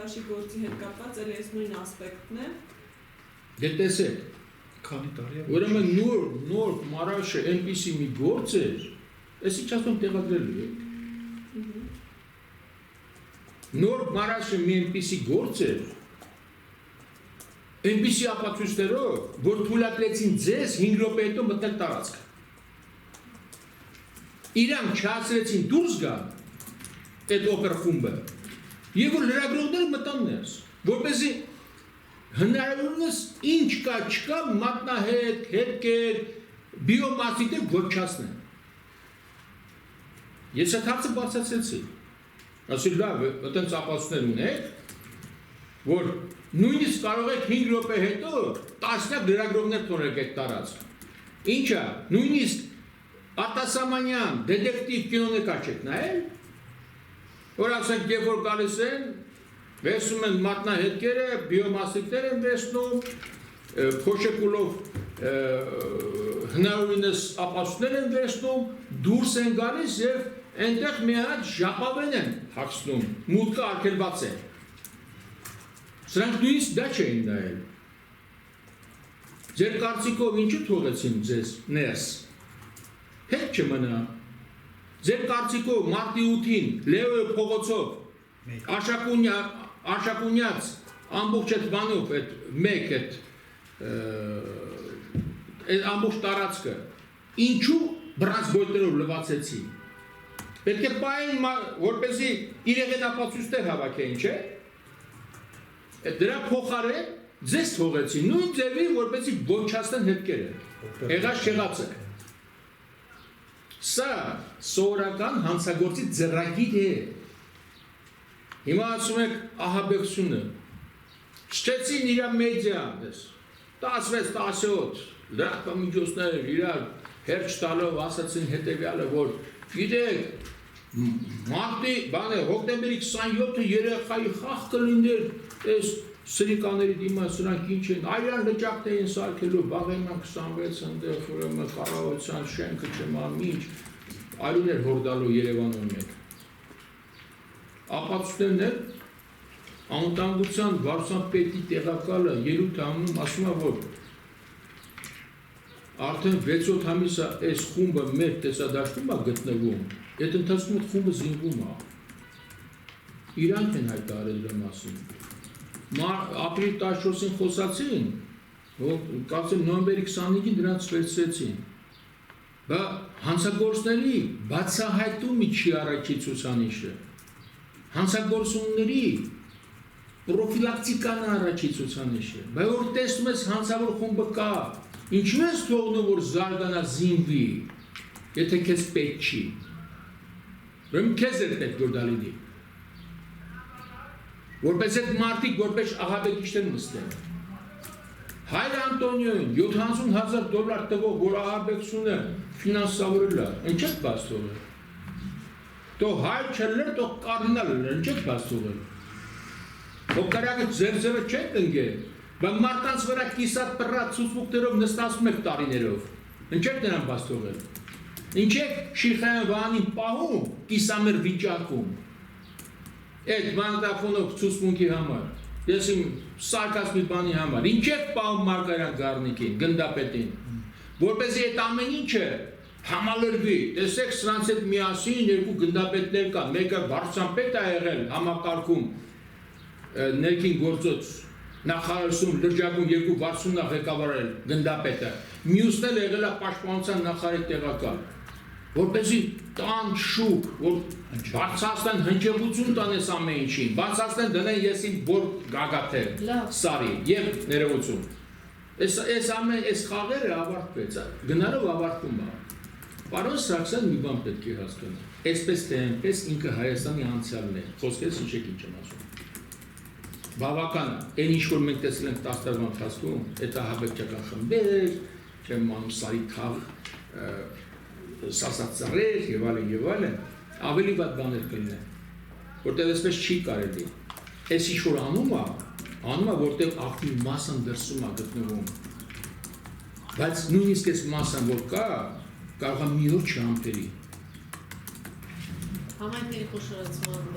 Շի գործի հետ կապված էլ այս նույն ասպեկտն է։ Դե տեսեք, քանի տարի է։ ուրեմն նոր մարաշը այնպիսի մի գործ էր, այս ինչ ասում տեղադրելու եք։ Նոր մարաշը մի այնպիսի գործ էր, այնպիսի ապացույցներով, որ թույլատրեցին ձեզ 5 րոպե հետո մտնել տարածքը։ Իրանք չհասցրեցին դուրս գան այդ օպեր խումբը, եւ որ լրագրողները մտան ներս, որպեսզի հնարավորինս ինչ կա չկա մատնահետ, հետքեր, բիոմասիտներ ոչնչացնեն։ Ես այդ հարցը բարձրացրեցի։ Ասի լավ, այդտենց ապացույցներ ունեք, որ նույնիսկ կարող եք 5 րոպե հետո տասնյակ լրագրողներ թողնեք այդ տարածք։ Ինչա, նույնիսկ արտասահմանյան դետեկտիվ կինոնեկար չեք նայել, որ ասենք, երբ որ գալիս են, վերցնում են մատնահետքերը, բիոմասիկներ են վերցնում, փոշեկուլով հնարավորինս ապացույցներ են վերցնում, դուրս են գալիս եւ այնտեղ մի հատ ժապավեն են հագցնում, մուտքը արգելված է։ Սրանք նույնիսկ դա չէին նայել։ Ձեր կարծիքով ինչու թողեցին ձեզ ներս։ Հետ չմնա։ Ձեր կարծիքով մարտի 8-ին Լեոյի փողոցով Արշակունյաց ամբողջ այդ բանով այդ մեկ այդ ամբողջ տարածքը ինչու բռնած գույներով լվացեցին։ Պետք է պահեն, որպեսզի իրեղեն ապացույցներ հավաքեին, չէ։ Դրա փոխարեն ձեզ թողեցին նույն ձևի, որպեսզի ոչնչացնեն հետքերը։ Եղած չեղածը։ Սա սովորական հանցագործի ձեռագիր է։ Հիմա ասում եք ահաբեկցությունը։ Շտեցին իրա մեդիան, 16-17 լրատվամիջոցներ իրար հերջ տալով ասացին հետևյալը, որ գիտեք, մարտի, հոկտեմբերի 27-ը երեխայի խաղ կլիներ, այս սրիկաների դիմա սրանք ինչ են, այրան լճակներ են սարքելու, բաղենան 26 ընդեղ, ուրեմն կառավարության շենքը չմա ինչ, այլուներ հորդալու Երևանում մեկ։ Ապացույցներն էլ անվտանգության վարչապետի տեղակալը ելույթ անում, ասում է, որ արդեն 6-7 ամիս է այս խումբը մեր տեսադաշտում է գտնվում, այդ ընթացքում այդ խումբը զինվում է։ Իրանք են հայտարարել դրա մասին։ Ապրիլի 14-ին խոսացին, կարծեմ նոյեմբերի 25-ին դրանց վերցրեցին։ Բա հանցագործների բացահայտումի չի առաջի ցուցանիշը։ Հանցագործությունների պրոֆիլակտիկան առաջի ցուցանիշը։ Բա որ տեսնում ես հանցավոր խումբը կա, ինչու ես թողնում որ զարգանա զինվի, եթե քեզ պետք չի։ Ուրեմն քեզ է պետք որ դա լինի։ Որպես այդ մարդիկ, որպես ահաբեկիչներ նստեն։ Հայր Անտոնիոին $70,000 տվող, որ ահաբեկությունը ֆինանսավորել է, ինչ եք բաց թողել։ Թող հայր չլներ, թող կարդինալ լներ, ինչ եք բաց թողել։ Հոգարակը ձեր չեք ընկել, բայց մարդկանց վրա կիսատ պռատ ցուցմուկներով նստացում եք տարիներով, ինչ եք նրան բաց թողել։ Ինչ եք Շիխայան Վահանին պահում, կիսամեր վիճակում։ Այդ մանդաֆոնով ցուցմունքի համար, ես իմ սարկած մի բանի համար, ինչ եք պահում Մարգարյան Գառնիկին, գնդապետին, որպեսզի այդ ամեն ինչը համալրվի, տեսեք սրանց հետ միասին երկու գնդապետներ կան, մեկը վարչապետ է եղել համակարգում ներքին գործոց նախարարություն լրջակում երկու վարչությունն է ղեկավարել գնդապետը, մյուսն էլ եղել է պաշտպանության նախարարի տեղակալ, որպեսզի տան շուկ, որ բացասնեն հնչեղություն տանես ամեն ինչին, բացասնեն դնեն ես իմ որ գագաթեր, սարի և ներողություն։ Այս խաղերը ավարտվեց, գնալով ավարտվում է։ Պարոն Սարգսյան մի բան պետք է հասկանա, այսպես թե այնպես ինքը Հայաստանի անցյալն է, խոսքերս ինչ եք ինչ եմ ասում։ Բավական է, այն ինչ որ մենք տեսել ենք 10 տարվա ընթացքում, այդ ահաբեկչական խմբեր, չեմ անում սարի թաղ, սասած ծռեր եւ այլն, ավելի վատ բաներ կլինեն, որտեղ այսպես չի կարելի։ Այս ինչ որ անում է, որտեղ ակտիվ մասն դրսում է գտնվում։ Բայց նույնիսկ այս մասն որ կա, կարող է մի օր չհամբերի։ Համայնքների խոշորացման